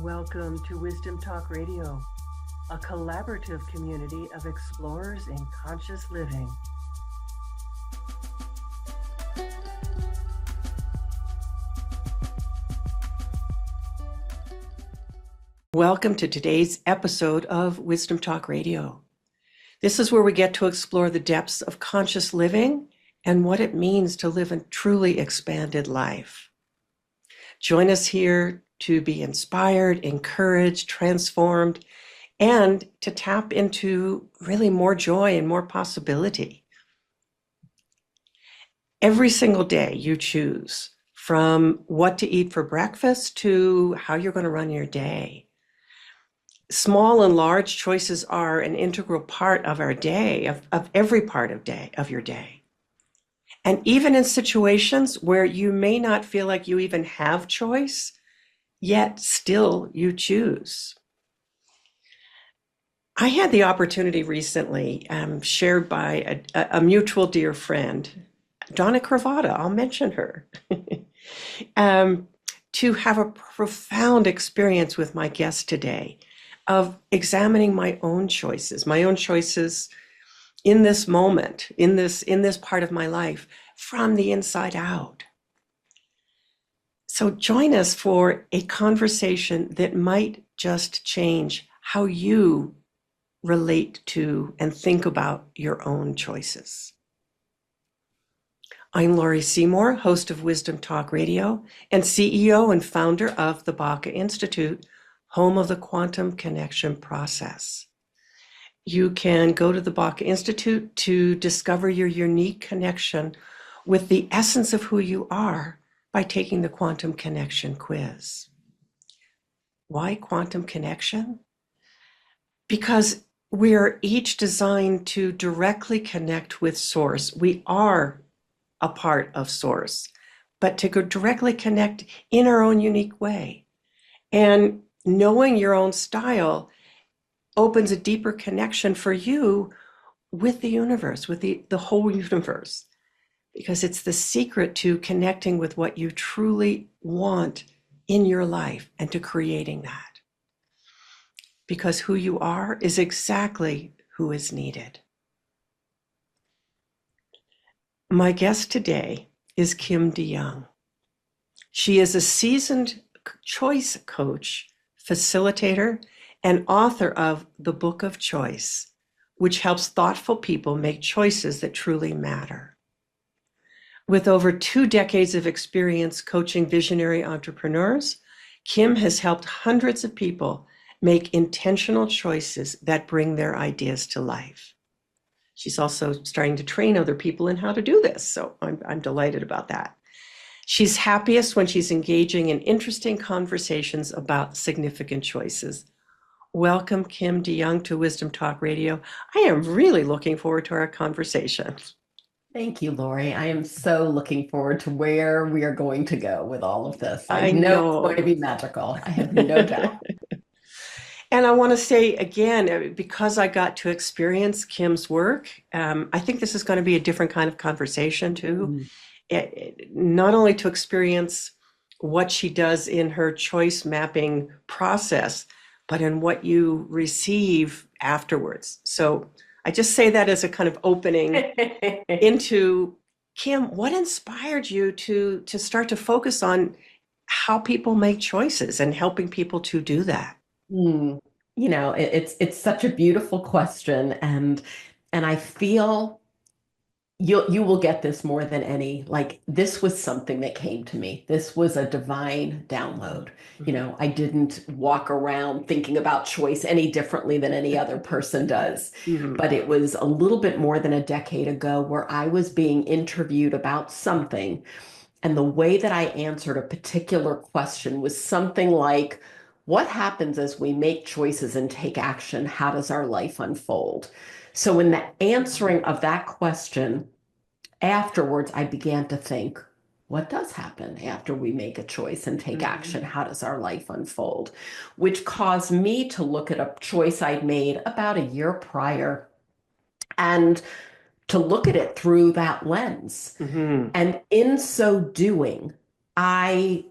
Welcome to Wisdom Talk Radio, a collaborative community of explorers in conscious living. Welcome to today's episode of Wisdom Talk Radio. This is where we get to explore the depths of conscious living and what it means to live a truly expanded life. Join us here to be inspired, encouraged, transformed, and to tap into really more joy and more possibility. Every single day you choose, from what to eat for breakfast to how you're going to run your day. Small and large choices are an integral part of our day, of every part of your day. And even in situations where you may not feel like you even have choice, yet still you choose. I had the opportunity recently, shared by a mutual dear friend, Donna Cravata, I'll mention her, to have a profound experience with my guest today of examining my own choices in this moment, in this part of my life, from the inside out. So join us for a conversation that might just change how you relate to and think about your own choices. I'm Laurie Seymour, host of Wisdom Talk Radio and CEO and founder of the Baca Institute, home of the quantum connection process. You can go to the Baca Institute to discover your unique connection with the essence of who you are by taking the quantum connection quiz. Why quantum connection? Because we are each designed to directly connect with Source. We are a part of Source, but to go directly connect in our own unique way. And knowing your own style opens a deeper connection for you with the universe, with the whole universe, because it's the secret to connecting with what you truly want in your life and to creating that. Because who you are is exactly who is needed. My guest today is Kim DeYoung. She is a seasoned choice coach, facilitator, and author of The Book of Choice, which helps thoughtful people make choices that truly matter. With over 2 decades of experience coaching visionary entrepreneurs, Kim has helped hundreds of people make intentional choices that bring their ideas to life. She's also starting to train other people in how to do this, so I'm delighted about that. She's happiest when she's engaging in interesting conversations about significant choices. Welcome, Kim DeYoung, to Wisdom Talk Radio. I am really looking forward to our conversation. Thank you, Laurie. I am so looking forward to where we are going to go with all of this. I know it's know. going to be magical. I have no doubt. And I want to say again, because I got to experience Kim's work, I think this is going to be a different kind of conversation too. Not only to experience what she does in her choice mapping process, but in what you receive afterwards. So I just say that as a kind of opening into, Kim, what inspired you to start to focus on how people make choices and helping people to do that? You know, it's such a beautiful question, and I feel you will get this more than any. Like, this was something that came to me. This was a divine download. You know, I didn't walk around thinking about choice any differently than any other person does. But it was a little bit more than a decade ago where I was being interviewed about something. And the way that I answered a particular question was something like, what happens as we make choices and take action? How does our life unfold? So in the answering of that question, afterwards, I began to think, what does happen after we make a choice and take action? How does our life unfold? Which caused me to look at a choice I'd made about a year prior and to look at it through that lens. And in so doing, I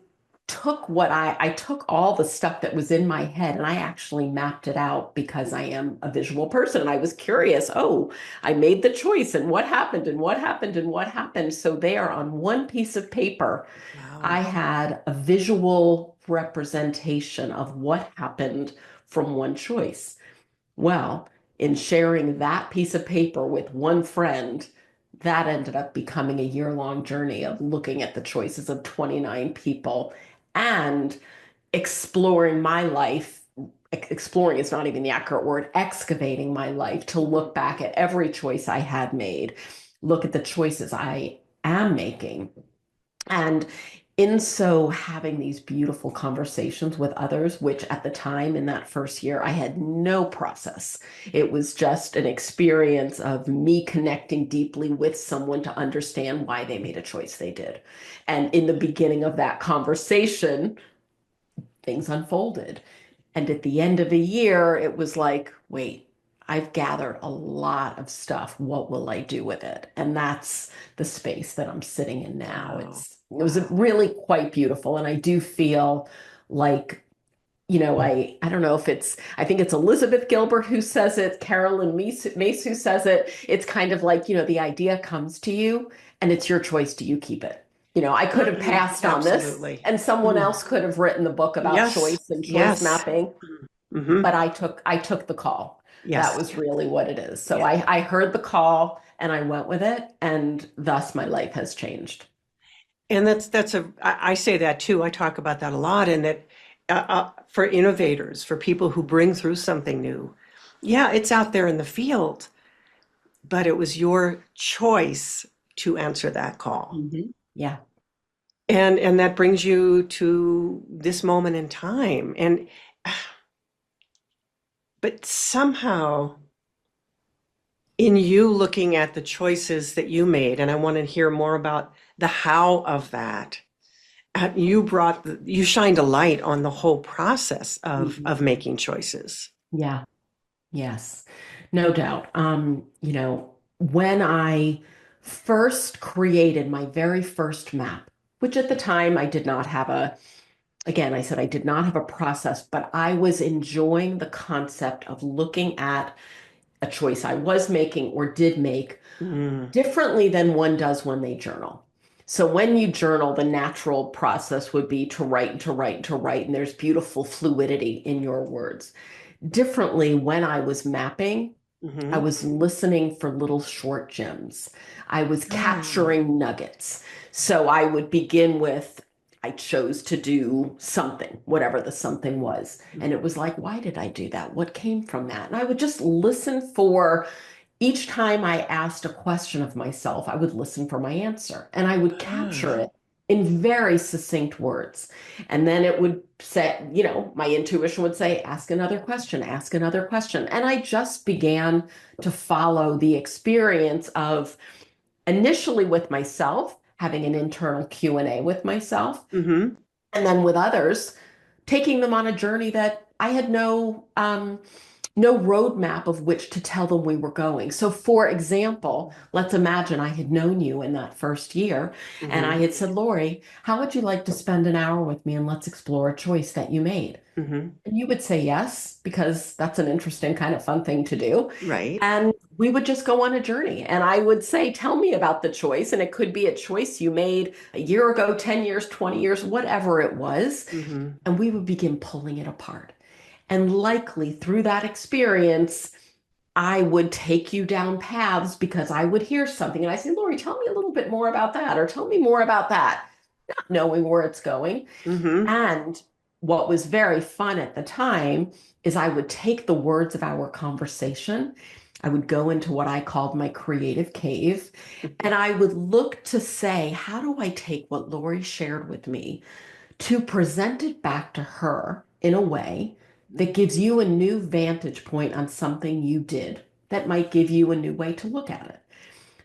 I took all the stuff that was in my head and I actually mapped it out because I am a visual person and I was curious. Oh, I made the choice and what happened and what happened and what happened. So there on one piece of paper, I Wow. had a visual representation of what happened from one choice. Well, in sharing that piece of paper with one friend, that ended up becoming a year-long journey of looking at the choices of 29 people and exploring my life. Exploring is not even the accurate word, excavating my life to look back at every choice I had made, look at the choices I am making, and in so having these beautiful conversations with others, which at the time in that first year, I had no process. It was just an experience of me connecting deeply with someone to understand why they made a choice they did. And in the beginning of that conversation, things unfolded. And at the end of the year, it was like, wait, I've gathered a lot of stuff. What will I do with it? And that's the space that I'm sitting in now. Wow. It was Wow. really quite beautiful. And I do feel like, I don't know if I think it's Elizabeth Gilbert who says it, Carolyn Mace who says it. It's kind of like, the idea comes to you and it's your choice. Do you keep it? I could have passed on this Absolutely. and someone Mm. else could have written the book about Yes. choice and choice Yes. mapping, Hmm. but I took the call. That Yes. was really what it is. So Yeah. I heard the call and I went with it, and thus my life has changed. And I say that too. I talk about that a lot, and that for innovators, for people who bring through something new, yeah, it's out there in the field, but it was your choice to answer that call. Yeah. And that brings you to this moment in time. And but somehow in you looking at the choices that you made, and I want to hear more about the how of that. You shined a light on the whole process Mhm. of making choices. Yeah. Yes, no doubt. When I first created my very first map, which at the time I did not have again, I said I did not have a process, but I was enjoying the concept of looking at a choice I was making or did make Mm. differently than one does when they journal. So when you journal, the natural process would be to write and to write and to write, and there's beautiful fluidity in your words. Differently, when I was mapping, I Hmm. was listening for little short gems. I was Ah. capturing nuggets. So I would begin with, I chose to do something, whatever the something was. And it was like, why did I do that? What came from that? And I would just listen for each time I asked a question of myself, I would listen for my answer and I would capture Ah. it in very succinct words. And then it would say, my intuition would say, ask another question, ask another question. And I just began to follow the experience of initially with myself, having an internal Q&A with myself, Hmm. and then with others, taking them on a journey that I had no roadmap of which to tell them we were going. So, for example, let's imagine I had known you in that first year and I Hmm. had said, Laurie, how would you like to spend an hour with me and let's explore a choice that you made? Hmm. And you would say yes, because that's an interesting kind of fun thing to do. Right. And we would just go on a journey. And I would say, tell me about the choice. And it could be a choice you made a year ago, 10 years, 20 years, whatever it was. Hmm. And we would begin pulling it apart. And likely through that experience, I would take you down paths because I would hear something and I say, Laurie, tell me a little bit more about that, or tell me more about that, not knowing where it's going. Hmm. And what was very fun at the time is I would take the words of our conversation, I would go into what I called my creative cave, and I would look to say, how do I take what Laurie shared with me to present it back to her in a way that gives you a new vantage point on something you did that might give you a new way to look at it.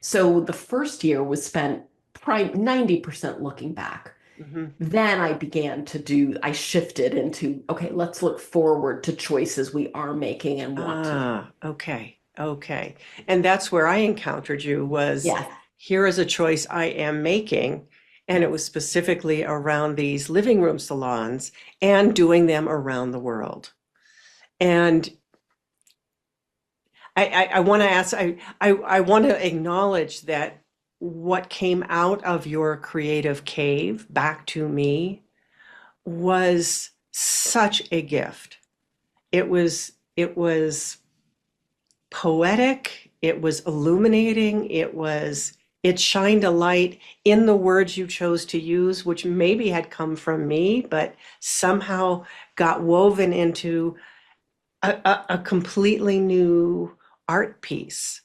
So the first year was spent prime 90% looking back. Hmm. Then I shifted into, okay, let's look forward to choices we are making and want to make. Ah, okay. Okay. And that's where I encountered you was Yes. here is a choice I am making. And it was specifically around these living room salons and doing them around the world. And I want to ask, I want to acknowledge that what came out of your creative cave back to me was such a gift. It was poetic, it was illuminating, it shined a light in the words you chose to use, which maybe had come from me, but somehow got woven into a completely new art piece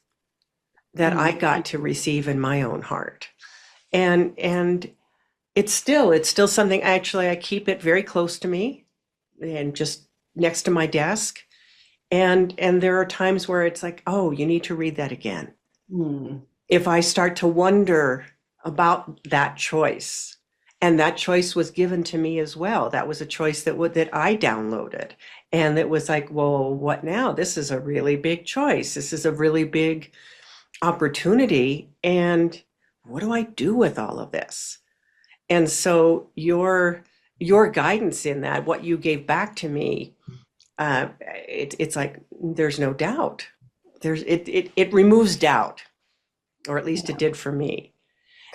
that I got to receive in my own heart. And it's still something actually I keep it very close to me and just next to my desk. And there are times where it's like, oh, you need to read that again. Mm. If I start to wonder about that choice, and that choice was given to me as well. That was a choice that I downloaded. And it was like, well, what now? This is a really big choice. This is a really big opportunity. And what do I do with all of this? And so your guidance in that, what you gave back to me, it's like there's no doubt. It removes doubt, or at least it Yeah. did for me.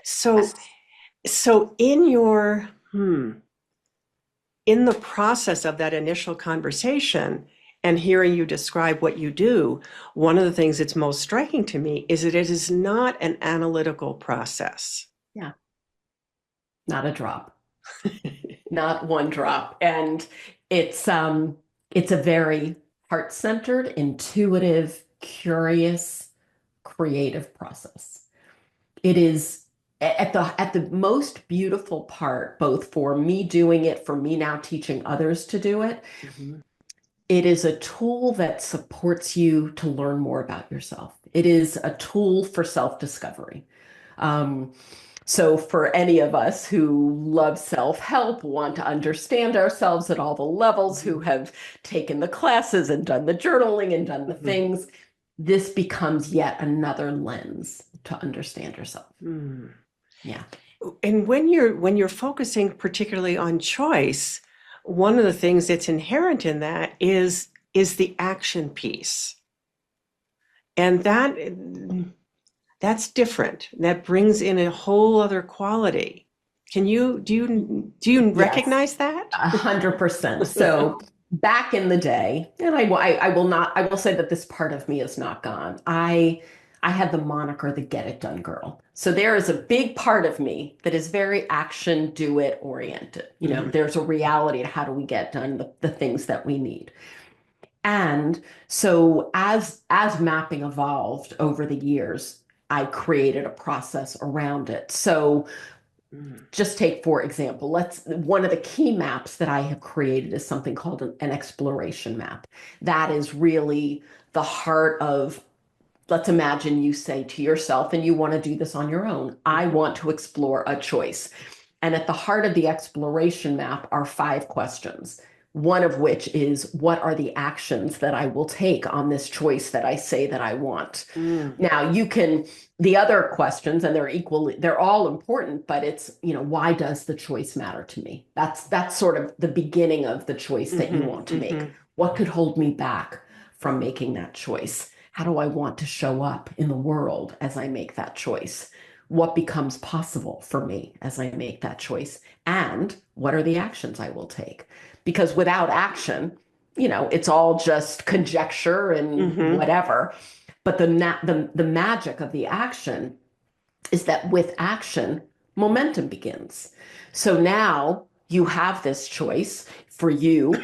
So in your in the process of that initial conversation and hearing you describe what you do, one of the things that's most striking to me is that it is not an analytical process. Yeah. Not a drop. Not one drop. And it's a very heart-centered, intuitive, curious, creative process. It is at the most beautiful part, both for me doing it, for me now teaching others to do it. Mhm. It is a tool that supports you to learn more about yourself. It is a tool for self-discovery. Um, so for any of us who love self-help, want to understand ourselves at all the levels, who Mhm. have taken the classes and done the journaling and done the Mhm. things, this becomes yet another lens to understand yourself. Mm. Yeah. And when you're focusing particularly on choice, one of the things that's inherent in that is the action piece. And that's different. That brings in a whole other quality. Do you Yes. recognize that? 100%. So back in the day, and I will not, I will say that this part of me is not gone. I had the moniker the get it done girl. So there is a big part of me that is very action, do it oriented. Mhm. There's a reality to how do we get done the things that we need. And so as mapping evolved over the years, I created a process around it. So Mm. just take, for example, one of the key maps that I have created is something called an exploration map. That is really the heart of, let's imagine you say to yourself, and you want to do this on your own, I Mhm. want to explore a choice. And at the heart of the exploration map are 5 questions. One of which is, what are the actions that I will take on this choice that I say that I want? Mm. Now, the other questions, and they're all important, but it's, why does the choice matter to me? That's sort of the beginning of the choice that you Mhm. want to make. Mhm. What could hold me back from making that choice? How do I want to show up in the world as I make that choice? What becomes possible for me as I make that choice? And what are the actions I will take? Because without action, it's all just conjecture and Mhm. whatever. But the magic of the action is that with action, momentum begins. So now you have this choice for you.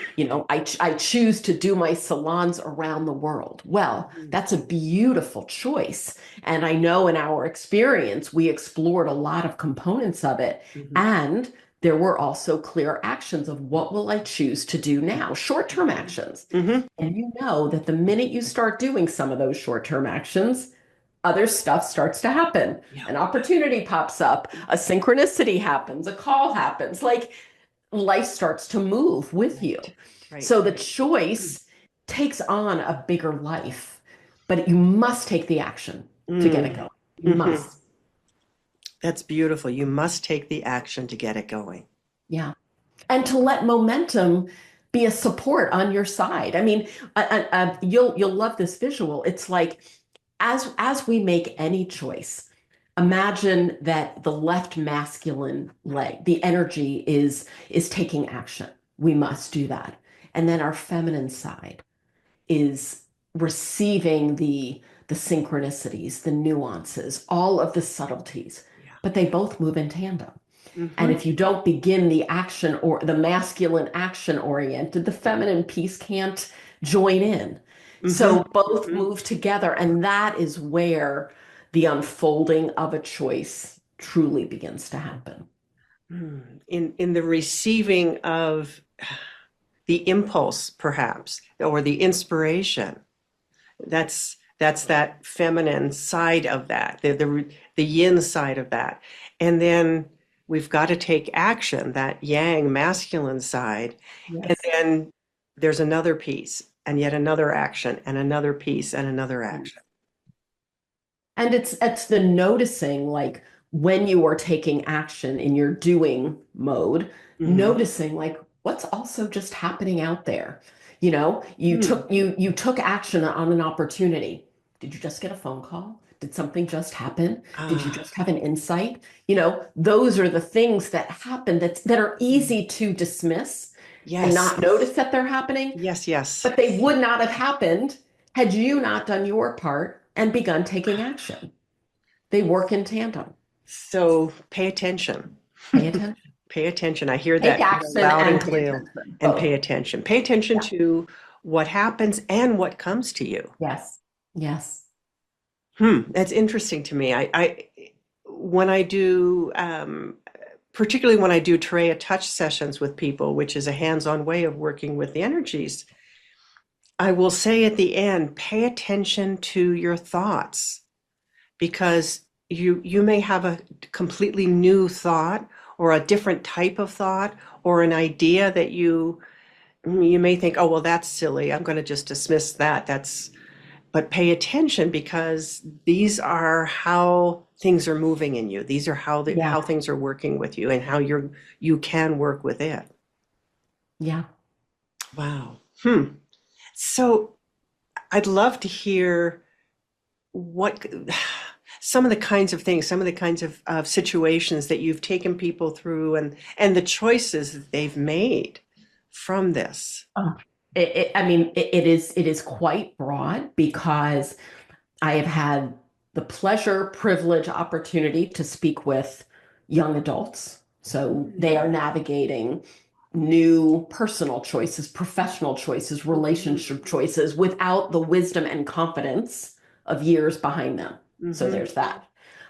I choose to do my salons around the world. Well, Mhm. that's a beautiful choice. And I know in our experience, we explored a lot of components of it. Mhm. And there were also clear actions of what will I choose to do now, short-term actions. Mhm. And you know that the minute you start doing some of those short-term actions, other stuff starts to happen. Yeah. An opportunity pops up, a synchronicity happens, a call happens. Like life starts to move with you. Right. Right. So the Right. choice takes on a bigger life, but you must take the action to get it Mm. going. You Mhm. must. That's beautiful. You must take the action to get it going. Yeah. And to let momentum be a support on your side. I mean, you'll love this visual. It's like as we make any choice, imagine that the left masculine leg, the energy is taking action. We must do that. And then our feminine side is receiving the synchronicities, the nuances, all of the subtleties, Yeah. but they both move in tandem. And Mm-hmm. if you don't begin the action or the masculine action oriented, the feminine piece can't join in. Mm-hmm. So both Mm-hmm. move together. And that is where the unfolding of a choice truly begins to happen. In the receiving of the impulse, perhaps, or the inspiration, that's that feminine side of that, the yin side of that. And then we've got to take action, that yang masculine side. And Yes. then there's another piece, and yet another action, and another piece, and another action. And it's the noticing, like when you are taking action in your doing mode, Mm-hmm. noticing like what's also just happening out there. You know, Hmm. you took action on an opportunity. Did you just get a phone call? Did something just happen? Did you Ah, just have an insight? You know, those are the things that happen that are easy to dismiss and yes, not notice that they're happening, yes, yes. but they would not have happened had you not done your part and begun taking action. They work in tandem. So pay attention. Pay attention. Pay attention. I hear Take that action loud and and pay clear. attention. And pay Both. attention. Pay attention Yeah. to what happens and what comes to you. Yes. Yes. That's interesting to me. When I do, particularly when I do Tereya touch sessions with people, which is a hands-on way of working with the energies, I will say at the end, pay attention to your thoughts because you may have a completely new thought or a different type of thought or an idea that you may think, oh, well, that's silly. I'm going to just dismiss that. But pay attention because these are how things are moving in you. These are Yeah. how things are working with you and how you can work with it. Yeah. Wow. So I'd love to hear what some of the kinds of things, some of the kinds of situations that you've taken people through and the choices that they've made from this. Oh, I mean, it is quite broad because I have had the pleasure, privilege, opportunity to speak with young adults. So they are navigating new personal choices, professional choices, relationship choices without the wisdom and confidence of years behind them. So Mm-hmm. there's that.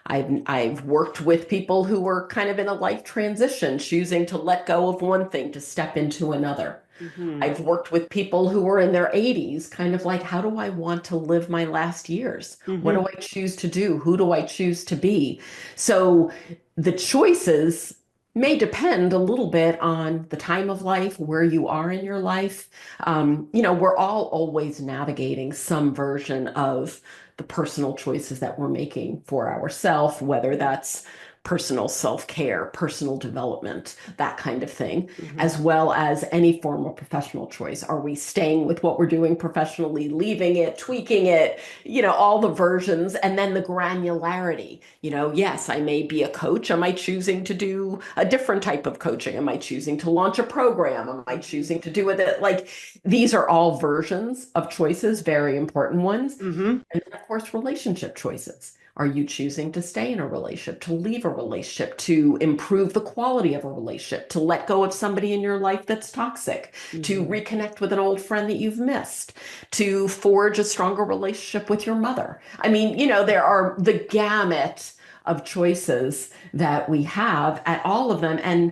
I've worked with people who were kind of in a life transition, choosing to let go of one thing to step into another. Mm-hmm. I've worked with people who were in their 80s, kind of like, how do I want to live my last years? What Mm-hmm. do I choose to do? Who do I choose to be? So the choices may depend a little bit on the time of life, where you are in your life. You know, we're all always navigating some version of the personal choices that we're making for ourselves, whether that's personal self-care, personal development, that kind of thing, Mm-hmm. as well as any form of professional choice. Are we staying with what we're doing professionally, leaving it, tweaking it, you know, all the versions, and then the granularity. You know, yes, I may be a coach. Am I choosing to do a different type of coaching? Am I choosing to launch a program? Am I choosing to do it? Like, these are all versions of choices, very important ones. Mm-hmm. And then, of course, relationship choices. Are you choosing to stay in a relationship, to leave a relationship, to improve the quality of a relationship, to let go of somebody in your life that's toxic, to Mm-hmm. reconnect with an old friend that you've missed, to forge a stronger relationship with your mother? I mean, you know, there are the gamut of choices that we have at all of them. And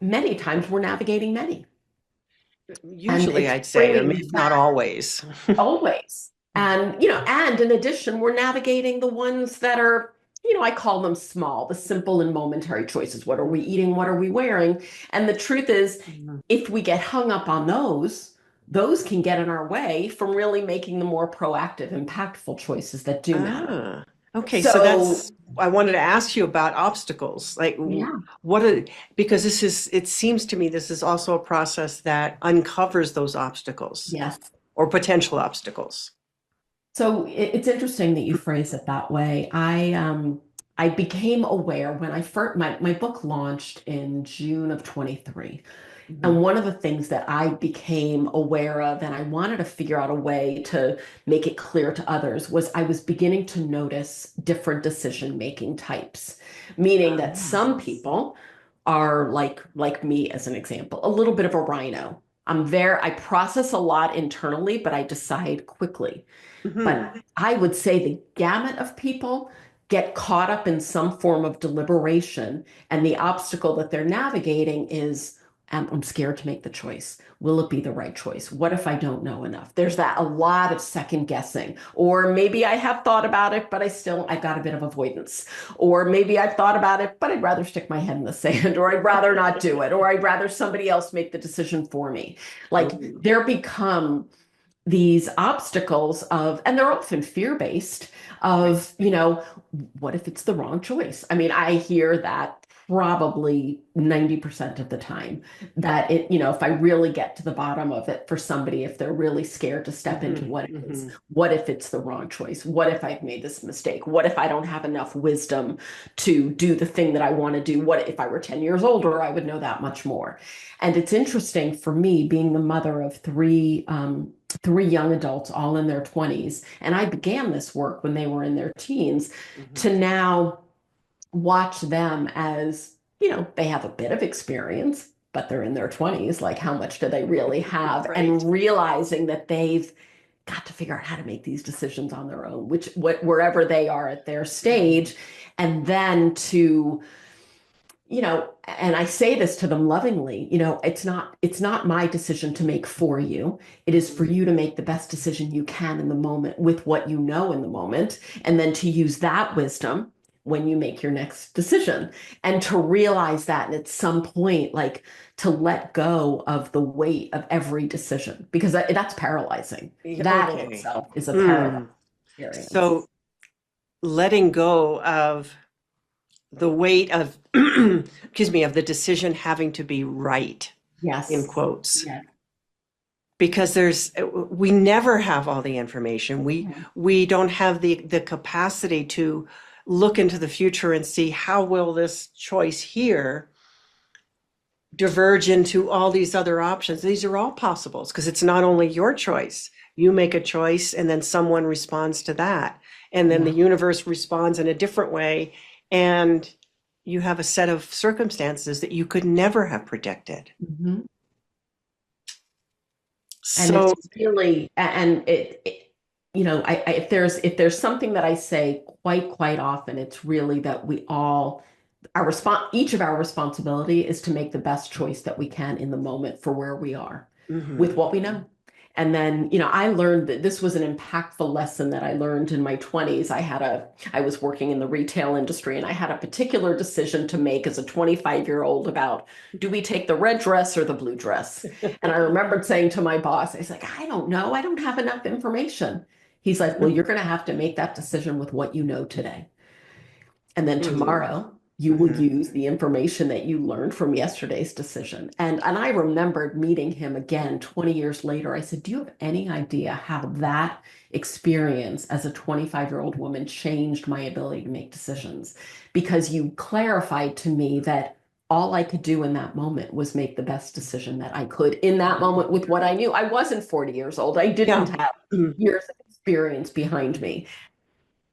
many times we're navigating many. And Usually, it's I'd say, bringing maybe not always. always. And, you know, and in addition, we're navigating the ones that are, you know, I call them small, the simple and momentary choices. What are we eating? What are we wearing? And the truth is, Mhm. if we get hung up on those can get in our way from really making the more proactive, impactful choices that do matter. Ah, Okay, so So, that's, I wanted to ask you about obstacles. Like, yeah, what are, because this is, it seems to me this is also a process that uncovers those obstacles yes. or potential obstacles. So it's interesting that you phrase it that way. I became aware when I first my book launched in June of 23. Mhm. And one of the things that I became aware of, and I wanted to figure out a way to make it clear to others, was I was beginning to notice different decision-making types, meaning that some people are like me, as an example, a little bit of a rhino. I process a lot internally, but I decide quickly. Mhm. But I would say the gamut of people get caught up in some form of deliberation, and the obstacle that they're navigating is, I'm scared to make the choice. Will it be the right choice? What if I don't know enough? There's that a lot of second guessing. Or maybe I have thought about it, but I've got a bit of avoidance. Or maybe I've thought about it, but I'd rather stick my head in the sand, or I'd rather not do it, or I'd rather somebody else make the decision for me. Like Mhm. there become these obstacles of, and they're often fear-based, of, what if it's the wrong choice? I mean, I hear that probably 90% of the time, that if I really get to the bottom of it for somebody, if they're really scared to step into Mhm. what it is, Mhm. what if it's the wrong choice? What if I've made this mistake? What if I don't have enough wisdom to do the thing that I want to do? What if I were 10 years older, I would know that much more? And it's interesting for me, being the mother of three young adults, all in their 20s. And I began this work when they were in their teens, Mhm. to now watch them as, they have a bit of experience, but they're in their 20s. Like, how much do they really have? Right. And realizing that they've got to figure out how to make these decisions on their own, wherever they are at their Mhm. stage. And then to, and I say this to them lovingly, it's not my decision to make for you. It is for Mhm. you to make the best decision you can in the moment with what you know in the moment, and then to use that wisdom when you make your next decision, and to realize that, and at some point, like, to let go of the weight of every decision, because that's paralyzing. Yeah, That in okay. itself is a paralyzing Mm. experience. So letting go of the weight of, excuse me, of the decision having to be right, in Yes. quotes, Yes. because we never have all the information. We don't have the capacity to look into the future and see how will this choice here diverge into all these other options. These are all possibles because it's not only your choice. You make a choice and then someone responds to that. And then the Yeah. universe responds in a different way. And you have a set of circumstances that you could never have predicted. Mhm. And it's So, really, and if there's something that I say quite often, it's really that we all, each of our responsibility is to make the best choice that we can in the moment for where we are with mhm, what we know. And then, I learned that this was an impactful lesson that I learned in my 20s. I was working in the retail industry, and I had a particular decision to make as a 25-year-old about, do we take the red dress or the blue dress? And I remembered saying to my boss, I was like, I don't know. I don't have enough information. He's like, well, you're going to have to make that decision with what you know today. And then mhm, tomorrow, you will mhm, use the information that you learned from yesterday's decision. And I remembered meeting him again 20 years later. I said, do you have any idea how that experience as a 25-year-old woman changed my ability to make decisions? Because you clarified to me that all I could do in that moment was make the best decision that I could in that moment with what I knew. I wasn't 40 years old. I didn't yeah. have Mhm, years of experience behind me.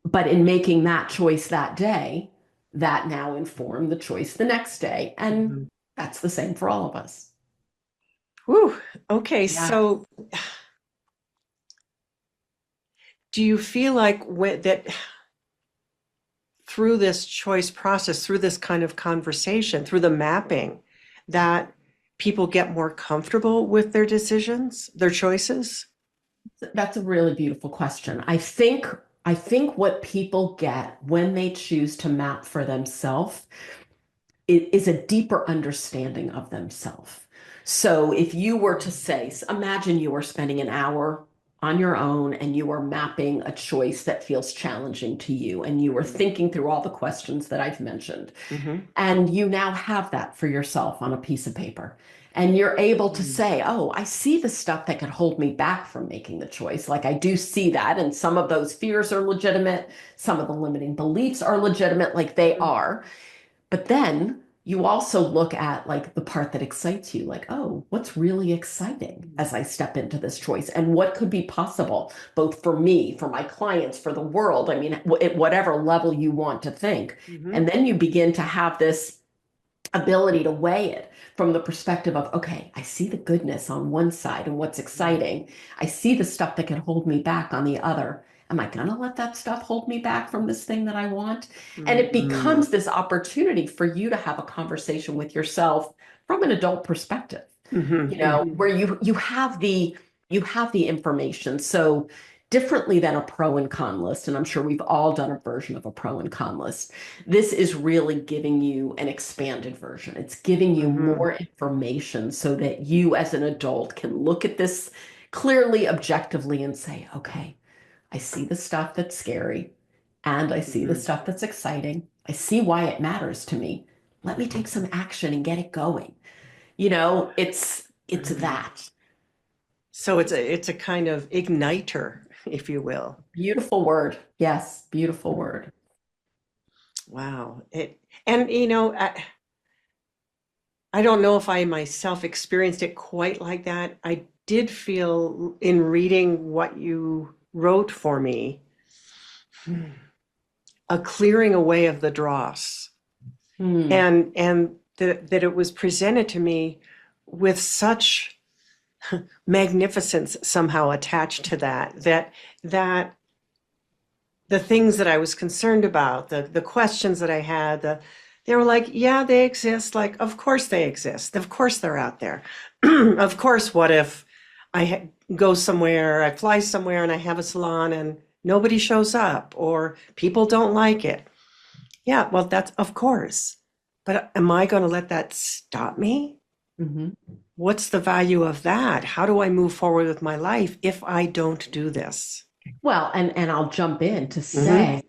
But in making that choice that day, that now informed the choice the next day. And mhm. that's the same for all of us. Whew. Okay, Yeah. so do you feel like that through this choice process, through this kind of conversation, through the mapping, that people get more comfortable with their decisions, their choices? That's a really beautiful question. I think what people get when they choose to map for themselves is a deeper understanding of themselves. So if you were to say, imagine you were spending an hour on your own and you are mapping a choice that feels challenging to you and you are thinking through all the questions that I've mentioned. Mm-hmm. And you now have that for yourself on a piece of paper. And you're able to say, oh, I see the stuff that could hold me back from making the choice. Like I do see that. And some of those fears are legitimate. Some of the limiting beliefs are legitimate, like they are. But then you also look at like the part that excites you, like, oh, what's really exciting as I step into this choice and what could be possible, both for me, for my clients, for the world. I mean, at whatever level you want to think. Mm-hmm. And then you begin to have this ability to weigh it from the perspective of, okay, I see the goodness on one side and what's exciting. I see the stuff that can hold me back on the other. Am I going to let that stuff hold me back from this thing that I want? And it Mm-hmm. becomes this opportunity for you to have a conversation with yourself from an adult perspective, Mm-hmm. where you have the information. So differently than a pro and con list, and I'm sure we've all done a version of a pro and con list. This is really giving you an expanded version. It's giving you Mm-hmm. more information so that you as an adult can look at this clearly, objectively, and say, okay, I see the stuff that's scary and I see the Mm-hmm. stuff that's exciting. I see why it matters to me. Let me take some action and get it going. It's Mm-hmm. that. So it's a kind of igniter, if you will. Beautiful word. Yes, beautiful word. Wow. And I don't know if I myself experienced it quite like that. I did feel in reading what you wrote for me, a clearing away of the dross, Hmm. and that it was presented to me with such magnificence somehow attached to that the things that I was concerned about, the questions that I had, they were like, yeah, they exist. Like, of course they exist. Of course they're out there. Of course, what if go somewhere, I fly somewhere and I have a salon and nobody shows up or people don't like it? Yeah, well, that's of course. But am I going to let that stop me? Mhm. What's the value of that? How do I move forward with my life if I don't do this? Well, and I'll jump in to Hmm. say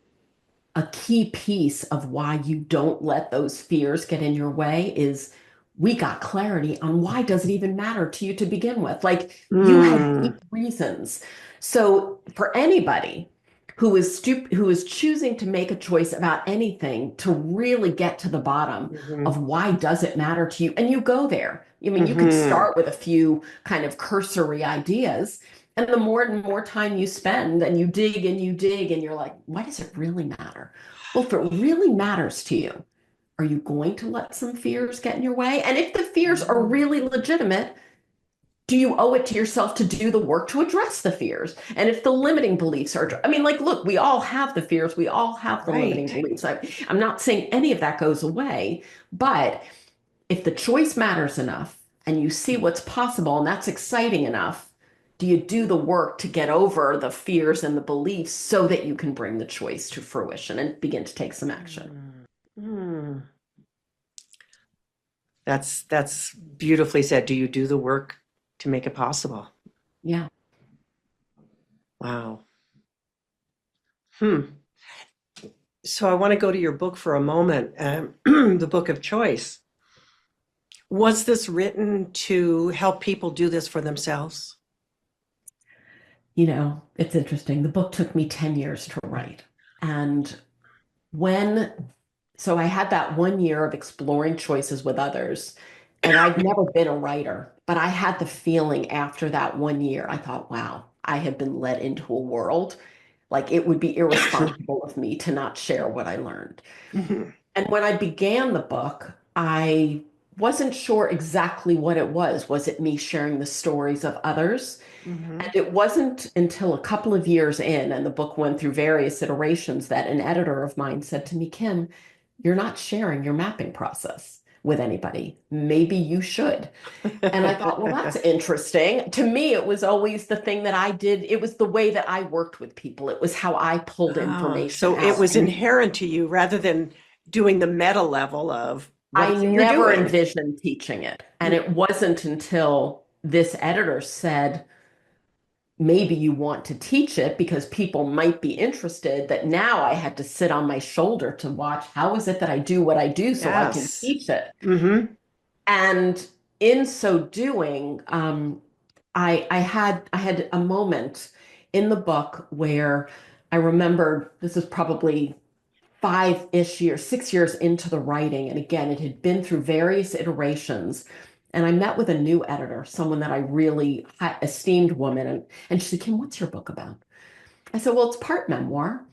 a key piece of why you don't let those fears get in your way is we got clarity on why does it even matter to you to begin with. Like you had Mm. deep reasons. So for anybody who is choosing to make a choice about anything to really get to the bottom Hmm. of why does it matter to you, and you go there. I mean, you could Hmm. start with a few kind of cursory ideas. And the more and more time you spend and you dig and you're like, why does it really matter? Well, if it really matters to you, are you going to let some fears get in your way? And if the fears are really legitimate, do you owe it to yourself to do the work to address the fears? And if the limiting beliefs are, I mean, like, look, we all have the fears, we all have the limiting Right. beliefs. I'm not saying any of that goes away, but if the choice matters enough and you see what's possible and that's exciting enough, do you do the work to get over the fears and the beliefs so that you can bring the choice to fruition and begin to take some action? Mm. Mm. That's beautifully said. Do you do the work to make it possible? Yeah. Wow. Hmm. So I want to go to your book for a moment, the book of choice. Was this written to help people do this for themselves? It's interesting. The book took me 10 years to write. And when, so I had that 1 year of exploring choices with others, and I'd never been a writer, but I had the feeling after that 1 year, I thought, wow, I have been led into a world. Like it would be irresponsible of me to not share what I learned. Mhm. And when I began the book, I wasn't sure exactly what it was. Was it me sharing the stories of others? And Mhm. it wasn't until a couple of years in, and the book went through various iterations, that an editor of mine said to me, Kim, you're not sharing your mapping process with anybody. Maybe you should. And I thought, well, that's interesting. To me, it was always the thing that I did. It was the way that I worked with people. It was how I pulled Ah, information so it out. was inherent to you rather than doing the meta level of what I is it you're never doing? envisioned teaching it. And it wasn't until this editor said, maybe you want to teach it because people might be interested, that now I had to sit on my shoulder to watch how is it that I do what I do so I can Yes. teach it. Mm-hmm. And in so doing, I had a moment in the book where I remembered, this is probably 5-ish years, 6 years into the writing. And again, it had been through various iterations. And I met with a new editor, someone that I really esteemed woman. And she said, Kim, what's your book about? I said, well, it's part memoir,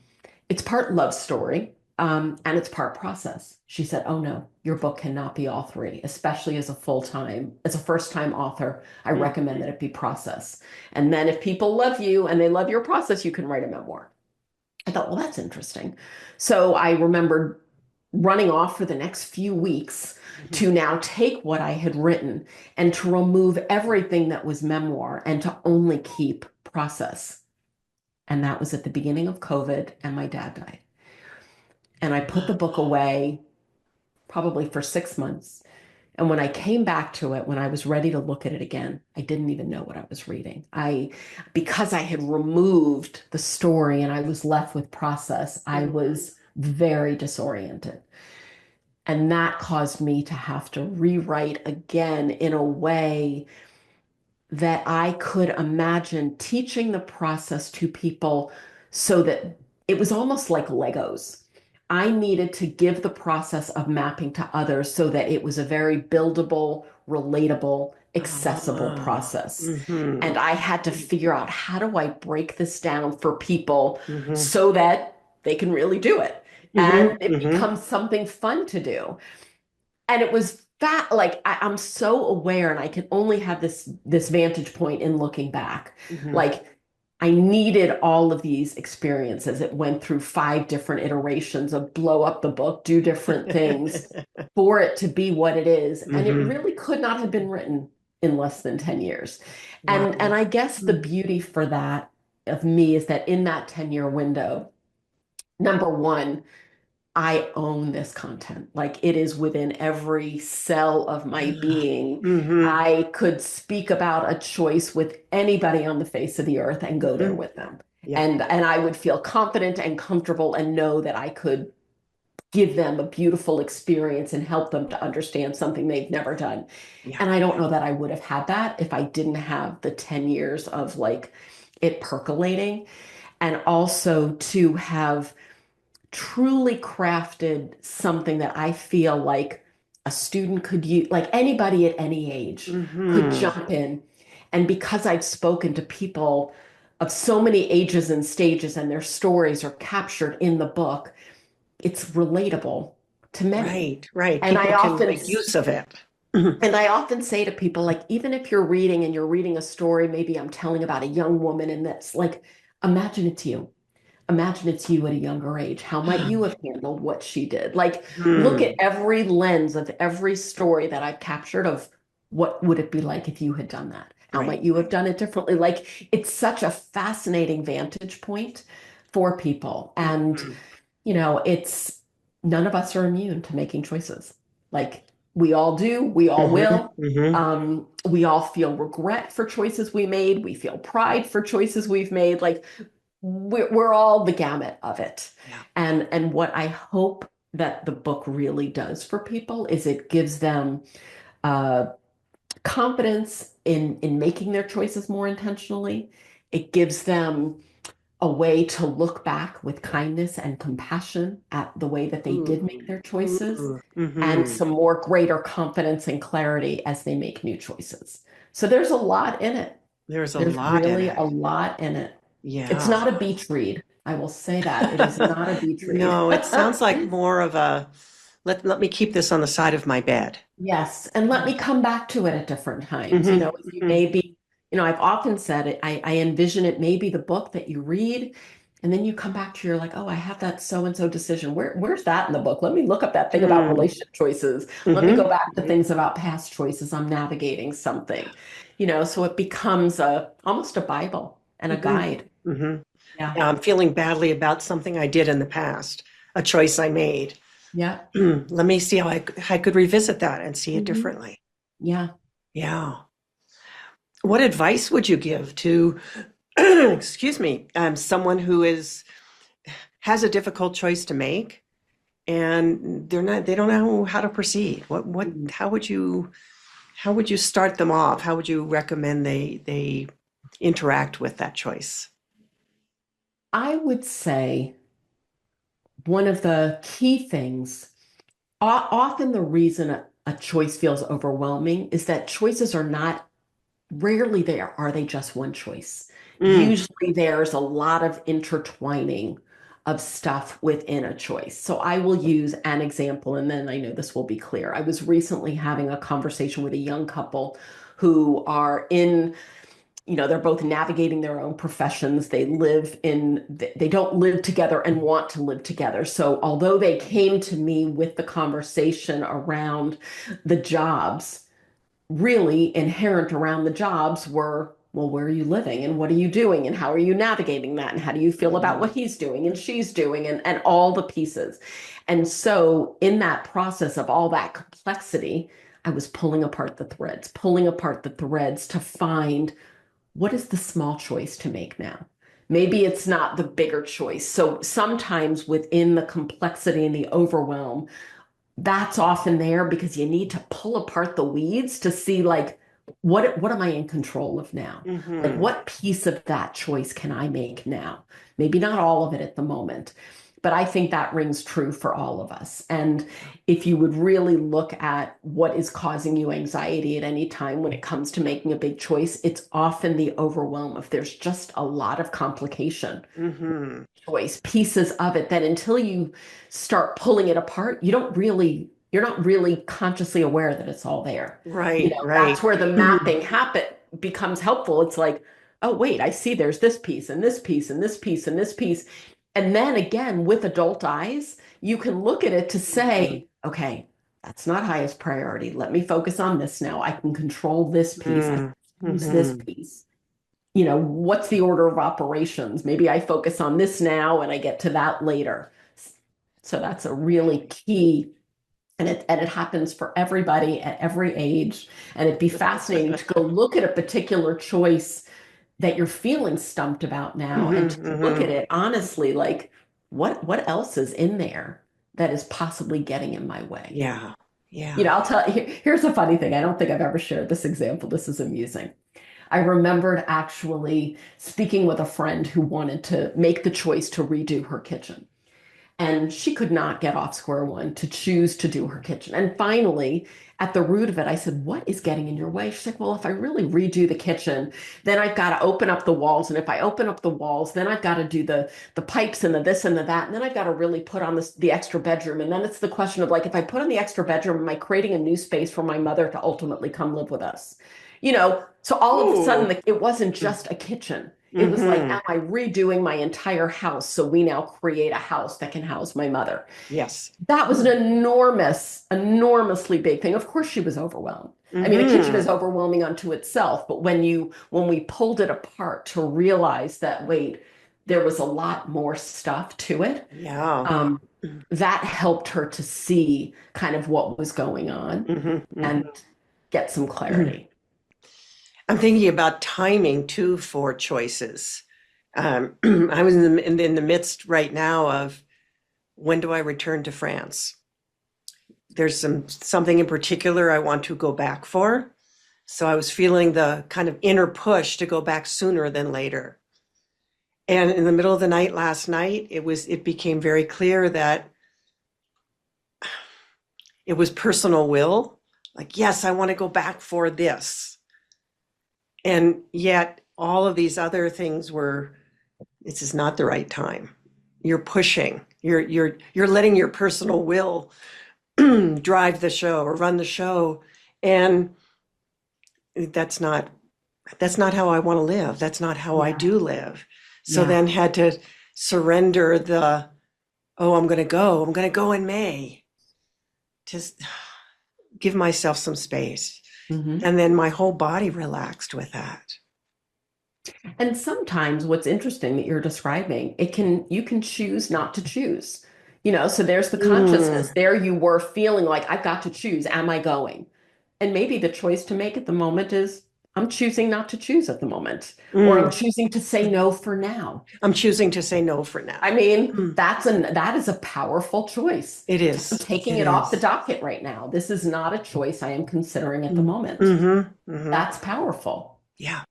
it's part love story, and it's part process. She said, oh no, your book cannot be all three, especially as a first-time author. I recommend that it be process. And then if people love you and they love your process, you can write a memoir. I thought, well, that's interesting. So I remembered running off for the next few weeks Mm-hmm. to now take what I had written and to remove everything that was memoir and to only keep process. And that was at the beginning of COVID, and my dad died. And I put the book away probably for 6 months. And when I came back to it, when I was ready to look at it again, I didn't even know what I was reading. Because I had removed the story and I was left with process, I was very disoriented. And that caused me to have to rewrite again in a way that I could imagine teaching the process to people so that it was almost like Legos. I needed to give the process of mapping to others so that it was a very buildable, relatable, accessible Ah, process. mm-hmm. And I had to figure out, how do I break this down for people Mm-hmm. so that they can really do it and Mm-hmm. it Mm-hmm. becomes something fun to do. And it was that, like, I'm so aware, and I can only have this vantage point in looking back. Mm-hmm. Like, I needed all of these experiences. It went through 5 different iterations of blow up the book, do different things for it to be what it is. And it Mm-hmm. really could not have been written in less than 10 years. And Wow. I guess the beauty for that of me is that in that 10-year window, number one, I own this content. Like, it is within every cell of my being. Mm-hmm. I could speak about a choice with anybody on the face of the earth and go there Mm-hmm. with them. Yeah. And I would feel confident and comfortable and know that I could give them a beautiful experience and help them to understand something they've never done. Yeah. And I don't know that I would have had that if I didn't have the 10 years of, like, it percolating, and also to have truly crafted something that I feel like a student could use, like anybody at any age could Mm-hmm. jump in. And because I've spoken to people of so many ages and stages, and their stories are captured in the book, it's relatable to many. Right. Right. And People I can often make use of it. Mm-hmm. and I often say to people, like, even if you're reading and you're reading a story, maybe I'm telling about a young woman, and that's like, imagine it's you. Imagine it's you at a younger age. How might you have handled what she did? Like, look at every lens of every story that I've captured of what would it be like if you had done that? How Right. might you have done it differently? Like, it's such a fascinating vantage point for people. And, Mm-hmm. it's none of us are immune to making choices. Like, we all do, we all Mm-hmm. will. Mm-hmm. We all feel regret for choices we made. We feel pride for choices we've made. Like, we're all the gamut of it. Yeah. And what I hope that the book really does for people is it gives them uh, confidence in making their choices more intentionally. It gives them a way to look back with kindness and compassion at the way that they did make Ooh. their choices, Ooh. and Mm-hmm. some more greater confidence and clarity as they make new choices. So there's a lot in it. There's a There's lot in really a it. lot in it. It's Yeah. not a beach read. I will say that. It is not a beach read. No, it sounds like more of a let me keep this on the side of my bed. Yes, and let me come back to it at different times. Mm-hmm. You Mm-hmm. may be, I've often said it, I envision it may be the book that you read, and then you come back to, you're like, oh, I have that so and so decision. Where's that in the book? Let me look up that thing about relationship choices. Let me go Mm-hmm. back to things about past choices. I'm navigating something. So it becomes almost a Bible and a guide. Mm-hmm. Mm-hmm. Yeah. Yeah, I'm feeling badly about something I did in the past, a choice I made. Yeah. Let me see how I could revisit that and see it Mhm. differently. Yeah. Yeah. What advice would you give to excuse me, someone who has a difficult choice to make, and they don't know how to proceed. Mhm. How would you start them off? How would you recommend they interact with that choice? I would say one of the key things, often the reason a choice feels overwhelming is that choices are not, rarely there are they just one choice. Mm, Usually there's a lot of intertwining of stuff within a choice. So I will use an example, and then I know this will be clear. I was recently having a conversation with a young couple who are in, they're both navigating their own professions. They don't live together and want to live together. So although they came to me with the conversation around the jobs, really inherent around the jobs were, well, where are you living and what are you doing and how are you navigating that and how do you feel about what mm, he's doing and she's doing and all the pieces. And so in that process of all that complexity, I was pulling apart the threads to find what is the small choice to make now. Maybe it's not the bigger choice. So sometimes within the complexity and the overwhelm, that's often there because you need to pull apart the weeds to see like what am I in control of now? Like hmm. what piece of that choice can I make now? Maybe not all of it at the moment, but I think that rings true for all of us. And if you would really look at what is causing you anxiety at any time when it comes to making a big choice, it's often the overwhelm if there's just a lot of complication Hmm. choice, pieces of it that until you start pulling it apart, you're not really consciously aware that it's all there. Right, That's right. where the mapping happen becomes helpful. It's like, oh, wait, I see there's this piece and this piece and this piece and this piece. And then again, with adult eyes, you can look at it to Mhm. say, okay, that's not highest priority. Let me focus on this now. I can control this piece. I Mm, can use this mhm. piece. What's the order of operations? Maybe I focus on this now and I get to that later. So that's a really key, and it happens for everybody at every age. And it'd be fascinating to go look at a particular choice that you're feeling stumped about now and Mhm, to look at mhm. it honestly, like what else is in there that is possibly getting in my way? Yeah, yeah. I'll tell you, here's a funny thing. I don't think I've ever shared this example. This is amusing. I remembered actually speaking with a friend who wanted to make the choice to redo her kitchen. And she could not get off square one to choose to do her kitchen. And finally, at the root of it, I said, what is getting in your way? She's like, well, if I really redo the kitchen, then I've got to open up the walls. And if I open up the walls, then I've got to do the pipes and the this and the that. And then I've got to really put on the extra bedroom. And then it's the question of like, if I put on the extra bedroom, am I creating a new space for my mother to ultimately come live with us? So all of a sudden, Ooh. like, it wasn't just a kitchen. It was like, am Mm-hmm. I redoing my entire house so we now create a house that can house my mother? Yes. That was an enormously big thing. Of course, she was overwhelmed. I mean, a kitchen is Mm-hmm. overwhelming unto itself, but when we pulled it apart to realize that, wait, there was a lot more stuff to it, Yeah. um, that helped her to see kind of what was going on and Mm-hmm. get some Hmm. clarity. I'm thinking about timing too for choices. I was in the midst right now of when do I return to France? There's something in particular I want to go back for. So I was feeling the kind of inner push to go back sooner than later. And in the middle of the night last night, it became very clear that it was personal will. Like, yes, I want to go back for this. And yet all of these other things were, this is not the right time. You're pushing. You're letting your personal will drive the show or run the show. And that's not that's not how I want to live. That's not how I Yeah, do live. So yeah. then had to surrender the, oh, I'm going to go in May. Just give myself some space. Mhm. And then my whole body relaxed with that. And sometimes what's interesting that you're describing, you can choose not to choose. So there's the Mm, consciousness. There you were feeling like I've got to choose, am I going? And maybe the choice to make at the moment is I'm choosing not to choose at the moment, or I'm Mm. choosing to say no for now. I'm choosing to say no for now. I mean, Mm. that is a powerful choice. It I'm is. taking It it off the is. docket right now. This is not a choice I am considering at the Mm. moment. Mm-hmm. Mm-hmm. That's powerful. Yeah.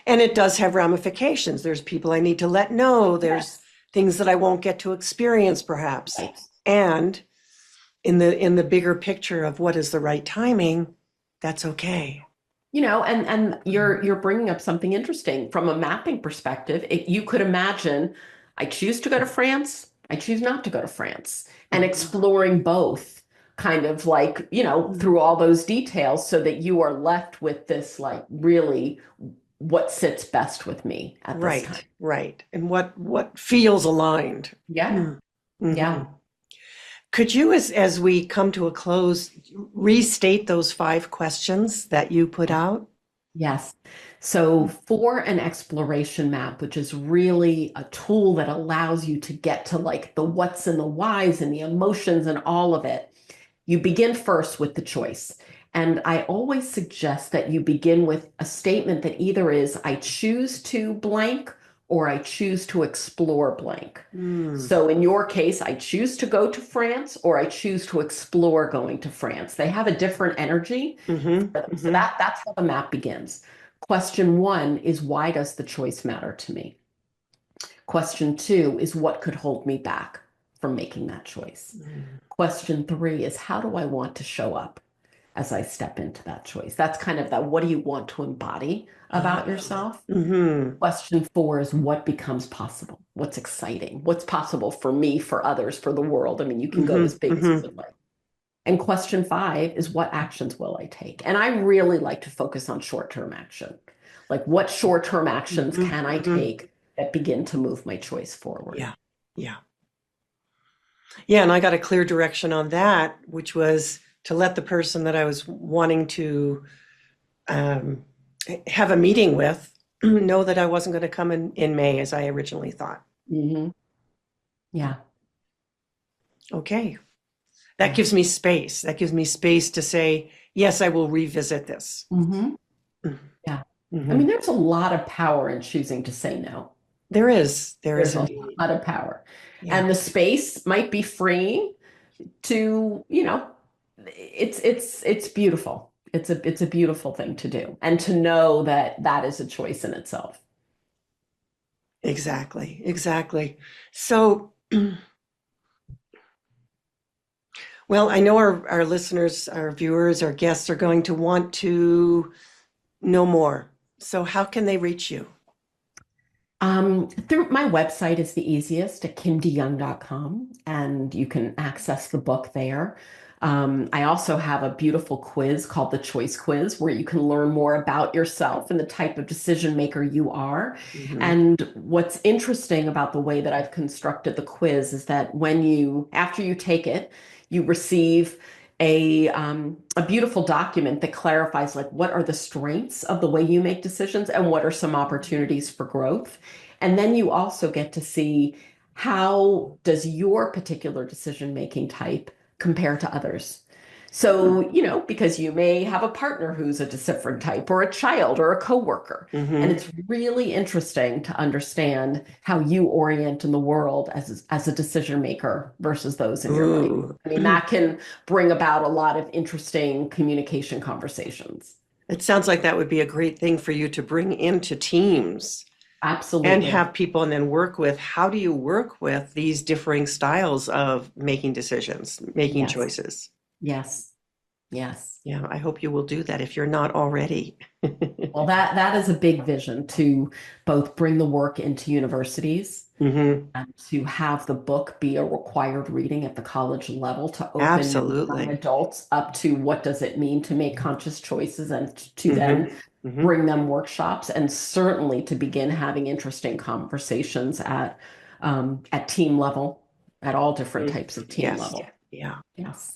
And it does have ramifications. There's people I need to let know. There's Yes. things that I won't get to experience, perhaps. Right. And in the bigger picture of what is the right timing, that's okay. And you're bringing up something interesting from a mapping perspective. You could imagine, I choose to go to France, I choose not to go to France, and Mhm. exploring both kind of like, through all those details so that you are left with this like really what sits best with me at this time. Right, right. And what feels aligned. Yeah. Mm-hmm. Yeah. Could you, as we come to a close, restate those 5 questions that you put out? Yes. So for an exploration map, which is really a tool that allows you to get to like the what's and the whys and the emotions and all of it, you begin first with the choice. And I always suggest that you begin with a statement that either is, I choose to blank or I choose to explore blank. Mm. So in your case, I choose to go to France or I choose to explore going to France. They have a different energy. Mm-hmm. So Mm-hmm. that's how the map begins. Question one is, why does the choice matter to me? Question two is, what could hold me back from making that choice? Mm. Question three is, how do I want to show up as I step into that choice? That's kind of that, what do you want to embody about yourself? Mm-hmm. Question four is, what becomes possible? What's exciting? What's possible for me, for others, for the world? I mean, you can go Mm-hmm. as big as you Mm-hmm. would like. And question five is, what actions will I take? And I really like to focus on short-term action. Like, what short-term actions Mm-hmm. can I Mm-hmm. take that begin to move my choice forward? Yeah. Yeah. Yeah, and I got a clear direction on that, which was to let the person that I was wanting to um, have a meeting with know that I wasn't going to come in May as I originally thought. Hmm. Yeah. Okay, that Yeah. gives me space. That gives me space to say, yes, I will revisit this. Hmm. Yeah. I Mm-hmm. mean, there's a lot of power in choosing to say no. There is There's a indeed. lot of power. Yeah. And the space might be freeing to, it's beautiful. It's a beautiful thing to do. And to know that that is a choice in itself. Exactly, exactly. So, well, I know our listeners, our viewers, our guests are going to want to know more. So, how can they reach you? Through my website is the easiest at kimdeyoung.com, and you can access the book there. I also have a beautiful quiz called the Choice Quiz, where you can learn more about yourself and the type of decision maker you are. Hmm. And what's interesting about the way that I've constructed the quiz is that after you take it, you receive a beautiful document that clarifies like what are the strengths of the way you make decisions and what are some opportunities for growth. And then you also get to see, how does your particular decision making type compare to others? So, because you may have a partner who's a different type, or a child, or a coworker. And Hmm. it's really interesting to understand how you orient in the world as a decision maker versus those in your life. Ooh. I mean, that can bring about a lot of interesting communication conversations. It sounds like that would be a great thing for you to bring into teams and Absolutely. have people and then work with. How do you work with these differing styles of making decisions, making Yes. choices? Yes. Yes. Yeah, I hope you will do that if you're not already. Well, that is a big vision, to both bring the work into universities Hmm. and to have the book be a required reading at the college level, to open young Absolutely. adults up to what does it mean to make conscious choices, and to Hmm. then Hmm. bring them workshops, and certainly to begin having interesting conversations at team level, at all different types of team Yes. level. Yeah. Yes.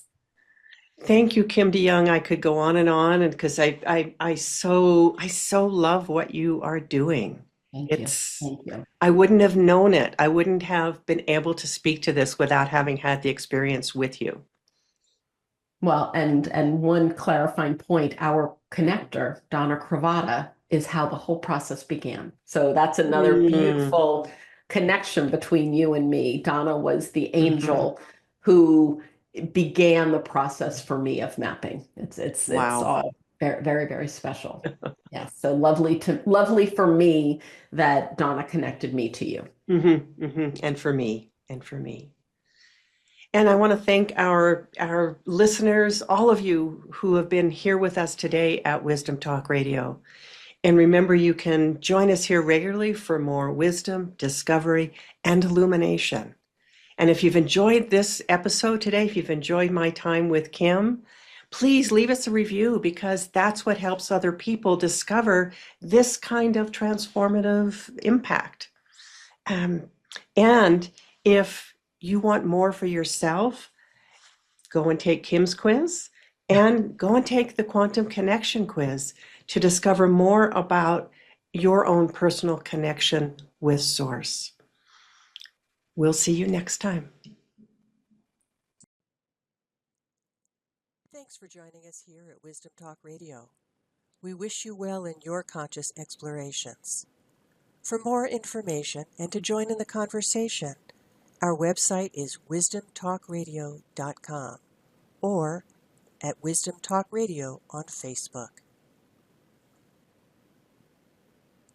Thank you, Kim DeYoung. I could go on and because I so love what you are doing. Thank you. It's Thank you. I wouldn't have known it. I wouldn't have been able to speak to this without having had the experience with you. Well, and one clarifying point, our connector, Donna Cravata, is how the whole process began. So that's another Mm, beautiful connection between you and me. Donna was the mhm. angel who began the process for me of mapping. It's Wow. all very, very, very special. Yes. So lovely for me that Donna connected me to you. And for me, and for me. And I want to thank our listeners, all of you who have been here with us today at Wisdom Talk Radio. And remember, you can join us here regularly for more wisdom, discovery, and illumination. And if you've enjoyed this episode today, if you've enjoyed my time with Kim, please leave us a review because that's what helps other people discover this kind of transformative impact. Um, and if you want more for yourself, go and take Kim's quiz and go and take the Quantum Connection quiz to discover more about your own personal connection with Source. We'll see you next time. Thanks for joining us here at Wisdom Talk Radio. We wish you well in your conscious explorations. For more information and to join in the conversation, our website is wisdomtalkradio.com or at Wisdom Talk Radio on Facebook.